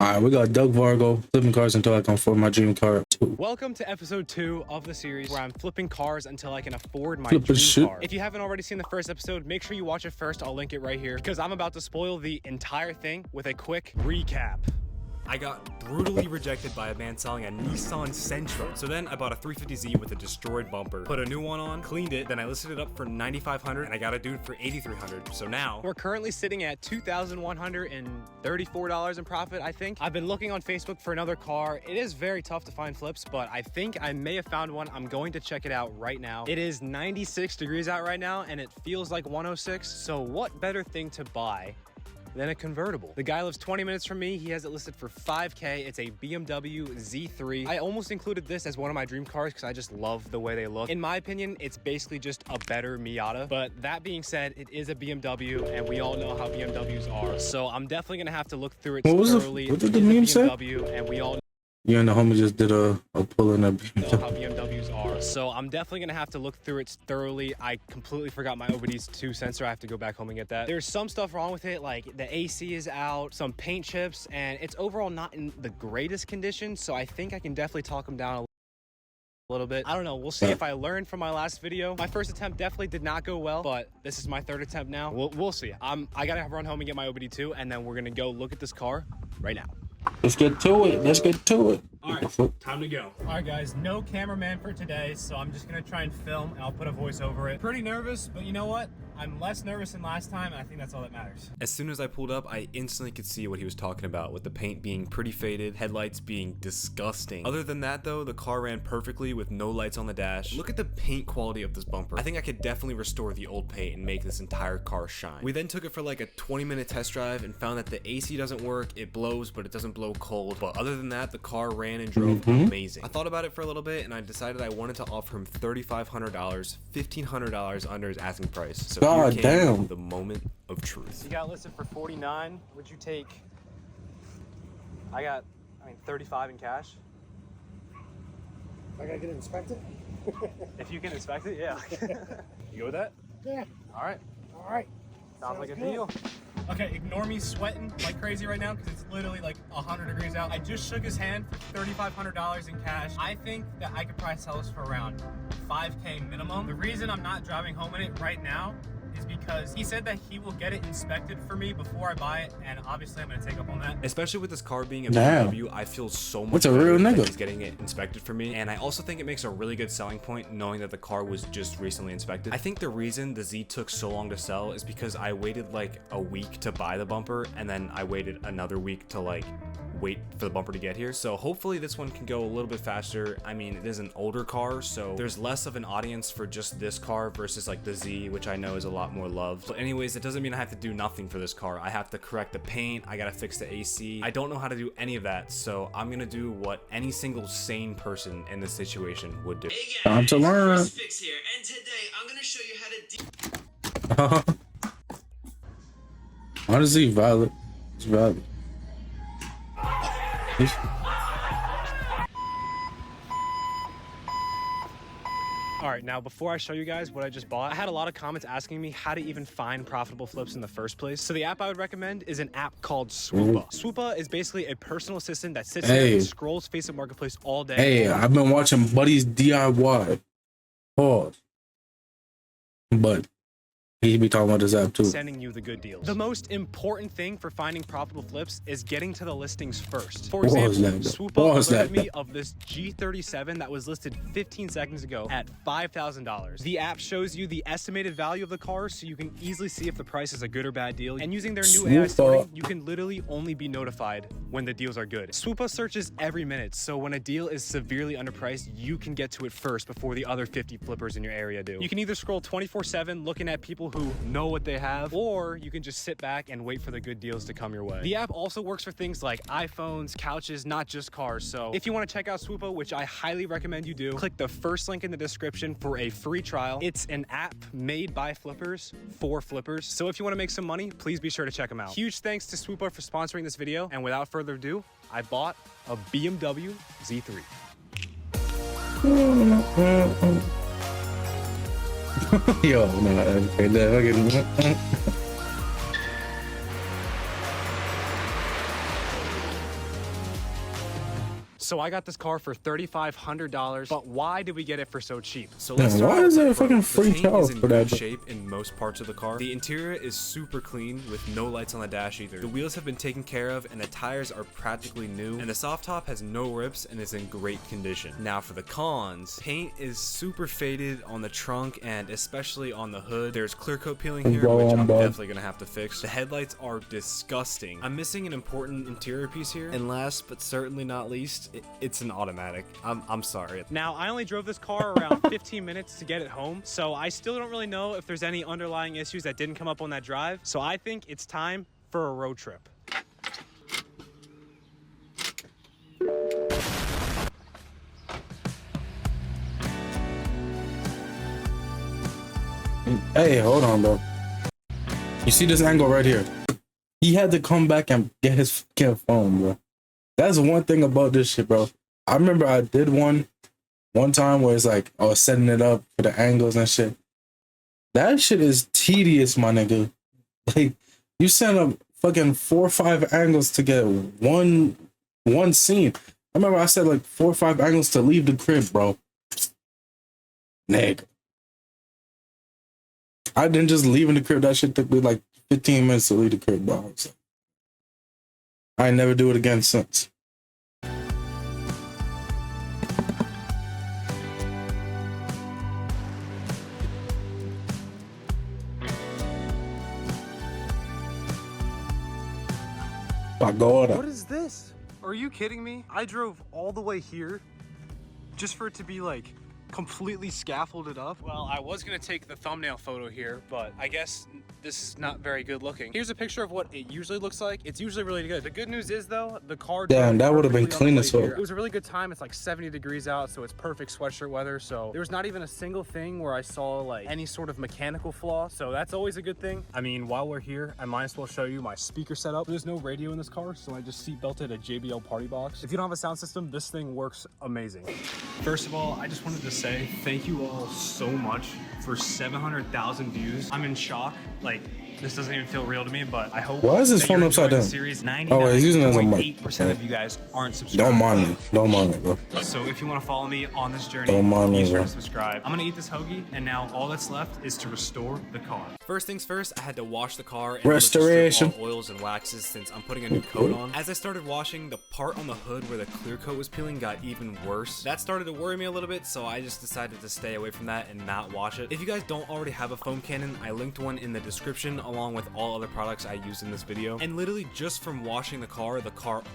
All right, we got Doug Vargo flipping cars until I can afford my dream car. Welcome to episode 2 of the series where I'm flipping cars until I can afford my Flipping dream shit. car. If you haven't already seen the first episode, make sure you watch it first. I'll link it right here because I'm about to spoil the entire thing with a quick recap. I got brutally rejected by a man selling a Nissan Sentra. So then I bought a 350Z with a destroyed bumper, put a new one on, cleaned it, then I listed it up for $9,500 and I got a dude for $8,300. So now we're currently sitting at $2,134 in profit, I think. I've been looking on Facebook for another car. It is very tough to find flips, but I think I may have found one. I'm going to check it out right now. It is 96 degrees out right now and it feels like 106. So what better thing to buy than a convertible? The guy lives 20 minutes from me. He has it listed for $5K. It's a BMW Z3. I almost included this as one of my dream cars because I just love the way they look. In my opinion, it's basically just a better Miata. But that being said, it is a BMW and we all know how BMWs are. So I'm definitely gonna have to look through it thoroughly. What did the meme say? And we all You and the homie just did a pull in a know how BMWs are. So I'm definitely gonna have to look through it thoroughly. I completely forgot my OBD2 sensor. I have to go back home and get that. There's some stuff wrong with it, like the AC is out, some paint chips, and it's overall not in the greatest condition. So I think I can definitely talk them down a little bit. I don't know. We'll see if I learned from my last video. My first attempt definitely did not go well, but this is my third attempt now. We'll see. I gotta run home and get my OBD2, and then we're gonna go look at this car right now. Let's get to it. Let's get to it. All right, time to go. All right, guys, no cameraman for today, so I'm just gonna try and film, and I'll put a voice over it. Pretty nervous, but you know what? I'm less nervous than last time, and I think that's all that matters. As soon as I pulled up, I instantly could see what he was talking about, with the paint being pretty faded, headlights being disgusting. Other than that, though, the car ran perfectly with no lights on the dash. Look at the paint quality of this bumper. I think I could definitely restore the old paint and make this entire car shine. We then took it for like a 20-minute test drive and found that the AC doesn't work. It blows, but it doesn't blow cold. But other than that, the car ran and drove amazing. I thought about it for a little bit, and I decided I wanted to offer him $3,500, $1,500 under his asking price. So God here came damn. the moment of truth. You got listed for 49. Would you take? I got, 35 in cash. I gotta get it inspected? If you can inspect it, yeah. You go with that? Yeah. All right. All right. Sounds like a good. deal. Okay, ignore me sweating like crazy right now because it's literally like 100 degrees out. I just shook his hand for $3,500 in cash. I think that I could probably sell this for around $5K minimum. The reason I'm not driving home in it right now is because he said that he will get it inspected for me before I buy it, and obviously I'm gonna take up on that. Especially with this car being a Damn. BMW, I feel so much What's a real better that nigga? he's getting it inspected for me, and I also think it makes a really good selling point knowing that the car was just recently inspected. I think the reason the Z took so long to sell is because I waited like a week to buy the bumper, and then I waited another week to like wait for the bumper to get here. So hopefully this one can go a little bit faster. I mean, it is an older car, so there's less of an audience for just this car versus like the Z, which I know is a lot more loved. But anyways, it doesn't mean I have to do nothing for this car. I have to correct the paint, I gotta fix the AC. I don't know how to do any of that, so I'm gonna do what any single sane person in this situation would do. Hey guys, Time to learn. Chris Fix here, and today I'm gonna show you how to Honestly, Violet. It's Violet. All right, now before I show you guys what I just bought, I had a lot of comments asking me how to even find profitable flips in the first place. So the app I would recommend is an app called Swoopa. Swoopa is basically a personal assistant that sits there and scrolls Facebook Marketplace all day. Hey, I've been watching Buddy's DIY. Pause. But he be talking about this app too. Sending you the good deals. The most important thing for finding profitable flips is getting to the listings first. For example, Swoopa alerted me of this G37 that was listed 15 seconds ago at $5,000. The app shows you the estimated value of the car so you can easily see if the price is a good or bad deal. And using their new AI sorting, you can literally only be notified when the deals are good. Swoopa searches every minute, so when a deal is severely underpriced, you can get to it first before the other 50 flippers in your area do. You can either scroll 24/7 looking at people who know what they have, or you can just sit back and wait for the good deals to come your way. The app also works for things like iPhones, couches, not just cars. So if you want to check out Swoopa, which I highly recommend you do, click the first link in the description for a free trial. It's an app made by flippers for flippers. So if you want to make some money, please be sure to check them out. Huge thanks to Swoopa for sponsoring this video. And without further ado, I bought a BMW Z3. Yo, no, okay, fucking. 1 So I got this car for $3,500, but why did we get it for so cheap? So Yeah, let's start why out is with there a the front. fucking The free paint towel is in for that? good shape in most parts of the car. The interior is super clean with no lights on the dash either. The wheels have been taken care of and the tires are practically new, and the soft top has no rips and is in great condition. Now for the cons, paint is super faded on the trunk and especially on the hood. There's clear coat peeling here, which I'm definitely gonna have to fix. The headlights are disgusting. I'm missing an important interior piece here, and last but certainly not least, it's an automatic. I'm sorry. Now, I only drove this car around 15 minutes to get it home, so I still don't really know if there's any underlying issues that didn't come up on that drive. So I think it's time for a road trip. Hey, hold on, bro. You see this angle right here? He had to come back and get his fucking phone, bro. That's one thing about this shit, bro. I remember I did one time where it's like I was setting it up for the angles and shit. That shit is tedious, my nigga. Like, you set up fucking 4 or 5 angles to get one scene. I remember I said like 4 or 5 angles to leave the crib, bro. Nigga. I didn't just leave in the crib. That shit took me like 15 minutes to leave the crib, bro. So I never do it again since. Agora. What is this? Are you kidding me? I drove all the way here just for it to be like completely scaffolded up. Well, I was gonna take the thumbnail photo here, but I guess this is not very good looking. Here's a picture of what it usually looks like. It's usually really good. The good news is though, the car. Damn, that would have been clean as fuck. It was a really good time. It's like 70 degrees out, so it's perfect sweatshirt weather. So there was not even a single thing where I saw like any sort of mechanical flaw. So that's always a good thing. I mean, while we're here, I might as well show you my speaker setup. There's no radio in this car, so I just seat belted a JBL party box. If you don't have a sound system, this thing works amazing. First of all, I just wanted to say thank you all so much for 700,000 views. I'm in shock. Like, this doesn't even feel real to me, but I hope. Why is this phone upside down? Series. Oh, he's using it as a mic. 99.8% of you guys aren't subscribed. Don't mind me. Don't mind me, bro. So if you want to follow me on this journey, Don't mind me, be sure bro. to subscribe. I'm gonna eat this hoagie, and now all that's left is to restore the car. First things first, I had to wash the car and Restoration. strip all oils and waxes since I'm putting a new coat on. As I started washing, the part on the hood where the clear coat was peeling got even worse. That started to worry me a little bit, so I just decided to stay away from that and not wash it. If you guys don't already have a foam cannon, I linked one in the description along with all other products I used in this video. And literally just from washing the car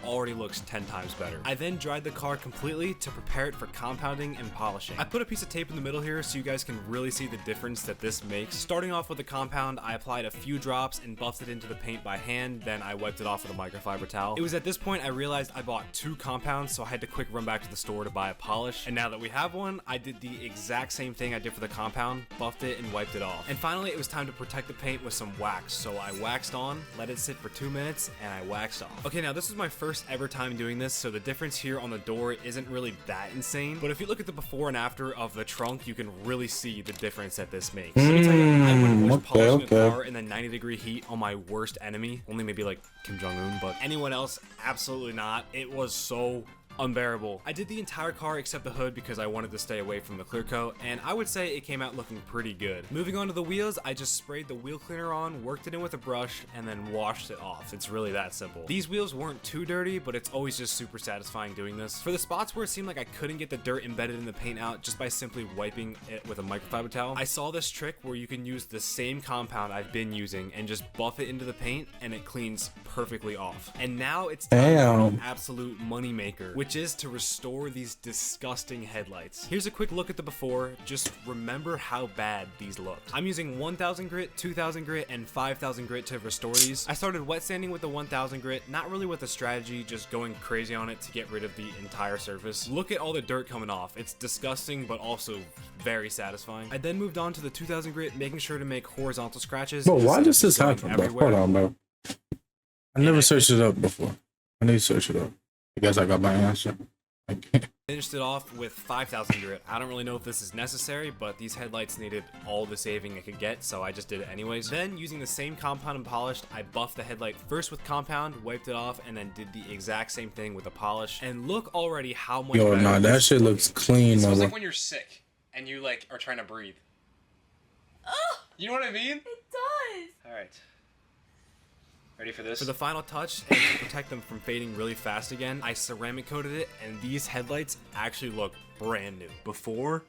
already looks 10 times better. I then dried the car completely to prepare it for compounding and polishing. I put a piece of tape in the middle here so you guys can really see the difference that this makes. Starting off with the compound, I applied a few drops and buffed it into the paint by hand, then I wiped it off with a microfiber towel. It was at this point I realized I bought 2 compounds, so I had to quick run back to the store to buy a polish. And now that we have one, I did the exact same thing I did for the compound, buffed it and wiped it off. And finally, it was time to protect the paint with some wax, so I waxed on, let it sit for 2 minutes, and I waxed off. Okay, now this was my first ever time doing this, so the difference here on the door isn't really that insane, but if you look at the before and after of the trunk, you can really see the difference that this makes. Let me tell you, I wouldn't wish polishing a car in the 90-degree heat on my worst enemy, only maybe like Kim Jong-un, but anyone else, absolutely not. It was so unbearable. I did the entire car except the hood because I wanted to stay away from the clear coat, and I would say it came out looking pretty good. Moving on to the wheels, I just sprayed the wheel cleaner on, worked it in with a brush, and then washed it off. It's really that simple. These wheels weren't too dirty, but it's always just super satisfying doing this. For the spots where it seemed like I couldn't get the dirt embedded in the paint out just by simply wiping it with a microfiber towel, I saw this trick where you can use the same compound I've been using and just buff it into the paint and it cleans perfectly off. And now it's time for an absolute money maker, which is to restore these disgusting headlights. Here's a quick look at the before. Just remember how bad these looked. I'm using 1000 grit, 2000 grit, and 5000 grit to restore these. I started wet sanding with the 1000 grit, not really with a strategy, just going crazy on it to get rid of the entire surface. Look at all the dirt coming off. It's disgusting, but also very satisfying. I then moved on to the 2000 grit, making sure to make horizontal scratches. Bro, why does this happen, bro? Hold on, bro. I never searched it up before. I need to search it up. I guess I got my answer. Finished it off with 5,000 grit. I don't really know if this is necessary, but these headlights needed all the saving I could get, so I just did it anyways. Then, using the same compound and polished, I buffed the headlight first with compound, wiped it off, and then did the exact same thing with the polish. And look already how much Yo, nah, that shit looks clean. It smells like when you're sick and you like are trying to breathe. You know what I mean? It does. All right. Ready for this? For the final touch, and to protect them from fading really fast again, I ceramic coated it, and these headlights actually look brand new. Before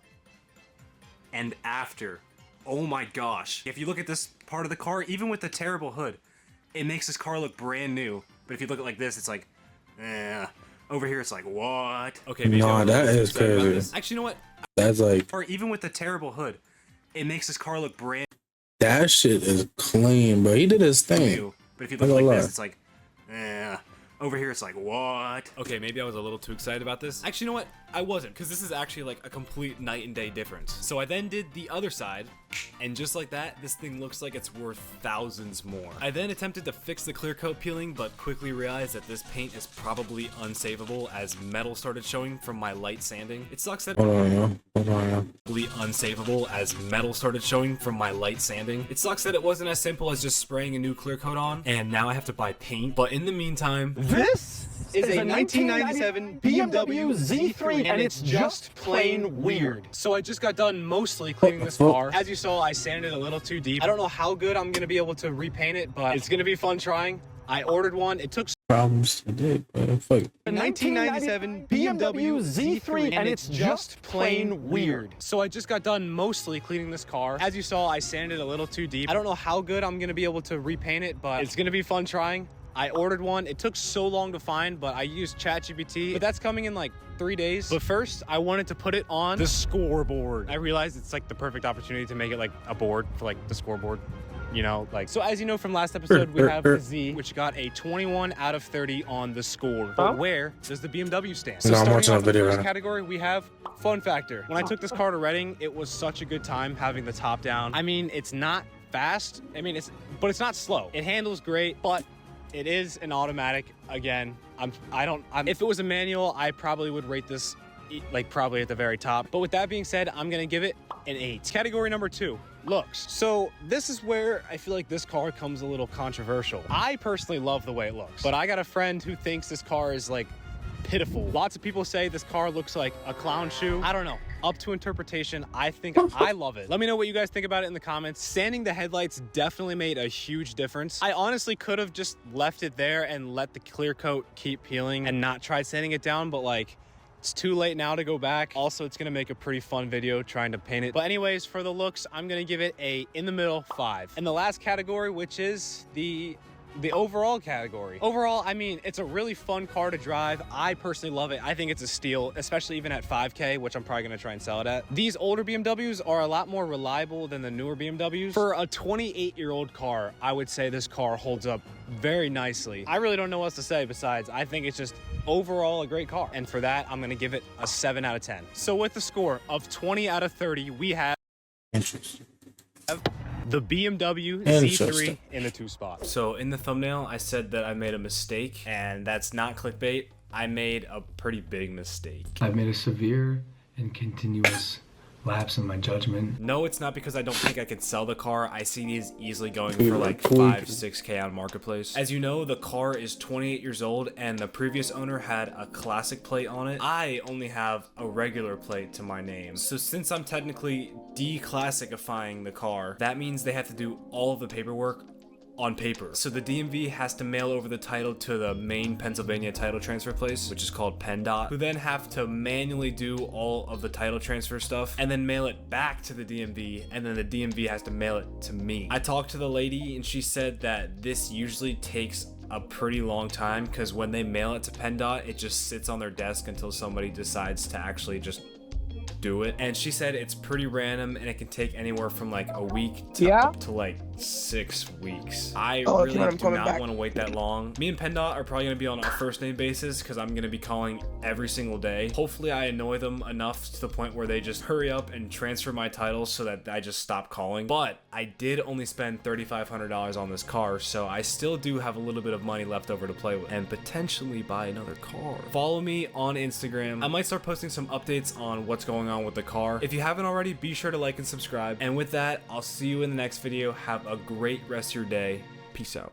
and after. Oh my gosh. If you look at this part of the car, even with the terrible hood, it makes this car look brand new. But if you look at it like this, it's like, eh. Over here, it's like, what? Okay, nah, that is crazy. Actually, you know what? That's like, Or even with the terrible hood, it makes this car look brand that shit is clean, bro. He did his thing. new. But if you look like this, it's like, eh. Over here, it's like, what? Okay, maybe I was a little too excited about this. Actually, you know what? I wasn't, because this is actually like a complete night and day difference. So I then did the other side, and just like that, this thing looks like it's worth thousands more. I then attempted to fix the clear coat peeling, but quickly realized that this paint is probably unsavable as metal started showing from my light sanding. It sucks that unsavable as metal started showing from my light sanding. It sucks that it wasn't as simple as just spraying a new clear coat on, and now I have to buy paint. But in the meantime, This is a 1997 BMW Z3, and it's just plain weird. So I just got done mostly cleaning this car. As you saw, I sanded it a little too deep. I don't know how good I'm gonna be able to repaint it, but it's gonna be fun trying. I ordered one. It took problems. It did, bro. Fuck. a 1997 BMW Z3, and it's just plain weird. So I just got done mostly cleaning this car. As you saw, I sanded it a little too deep. I don't know how good I'm gonna be able to repaint it, but it's gonna be fun trying. I ordered one. It took so long to find, but I used ChatGPT. But that's coming in like 3 days. But first, I wanted to put it on the scoreboard. I realized it's like the perfect opportunity to make it like a board for like the scoreboard. You know, like, so as you know from last episode, we have the Z, which got a 21 out of 30 on the score. But where does the BMW stand? So no, I'm watching a video the right first now. category, we have fun factor. When I took this car to Reading, it was such a good time having the top down. I mean, it's not fast. I mean, but it's not slow. It handles great, but it is an automatic. Again, if it was a manual, I probably would rate this like probably at the very top. But with that being said, I'm gonna give it an 8. Category number 2, looks. So this is where I feel like this car comes a little controversial. I personally love the way it looks, but I got a friend who thinks this car is like pitiful. Lots of people say this car looks like a clown shoe. I don't know. Up to interpretation. I think I love it. Let me know what you guys think about it in the comments. Sanding the headlights definitely made a huge difference. I honestly could have just left it there and let the clear coat keep peeling and not try sanding it down, but like, it's too late now to go back. Also, it's gonna make a pretty fun video trying to paint it. But anyways, for the looks, I'm gonna give it a in the middle 5. And the last category, which is the overall category. Overall, I mean, it's a really fun car to drive. I personally love it. I think it's a steal, especially even at 5K, which I'm probably gonna try and sell it at. These older BMWs are a lot more reliable than the newer BMWs. For a 28-year-old car, I would say this car holds up very nicely. I really don't know what else to say besides I think it's just overall a great car. And for that, I'm gonna give it a 7 out of 10. So with the score of 20 out of 30, we have the BMW Z3 in the 2 spot. So in the thumbnail, I said that I made a mistake, and that's not clickbait. I made a pretty big mistake. I've made a severe and continuous lapse in my judgment. No, it's not because I don't think I could sell the car. I see these easily going for like 5-6K on Marketplace. As you know, the car is 28 years old and the previous owner had a classic plate on it. I only have a regular plate to my name. So since I'm technically declassifying the car, that means they have to do all of the paperwork on paper. So the DMV has to mail over the title to the main Pennsylvania title transfer place, which is called PennDOT, who then have to manually do all of the title transfer stuff and then mail it back to the DMV, and then the DMV has to mail it to me. I talked to the lady and she said that this usually takes a pretty long time because when they mail it to PennDOT, it just sits on their desk until somebody decides to actually just do it. And she said it's pretty random and it can take anywhere from like a week to up to like 6 weeks. I Oh, really I'm do coming not back. want to wait that long. Me and PennDOT are probably going to be on a first name basis because I'm going to be calling every single day. Hopefully I annoy them enough to the point where they just hurry up and transfer my title so that I just stop calling. But I did only spend $3,500 on this car, so I still do have a little bit of money left over to play with and potentially buy another car. Follow me on Instagram. I might start posting some updates on what's going on with the car. If you haven't already, be sure to like and subscribe. And with that, I'll see you in the next video. Have a great rest of your day. Peace out.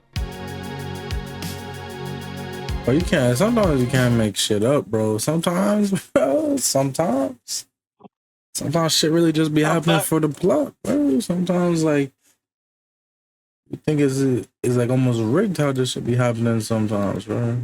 But you can't. Sometimes you can't make shit up, bro. Sometimes, bro. Sometimes shit really just be happening for the plot, bro. Sometimes like you think it's like almost rigged how this should be happening sometimes, bro.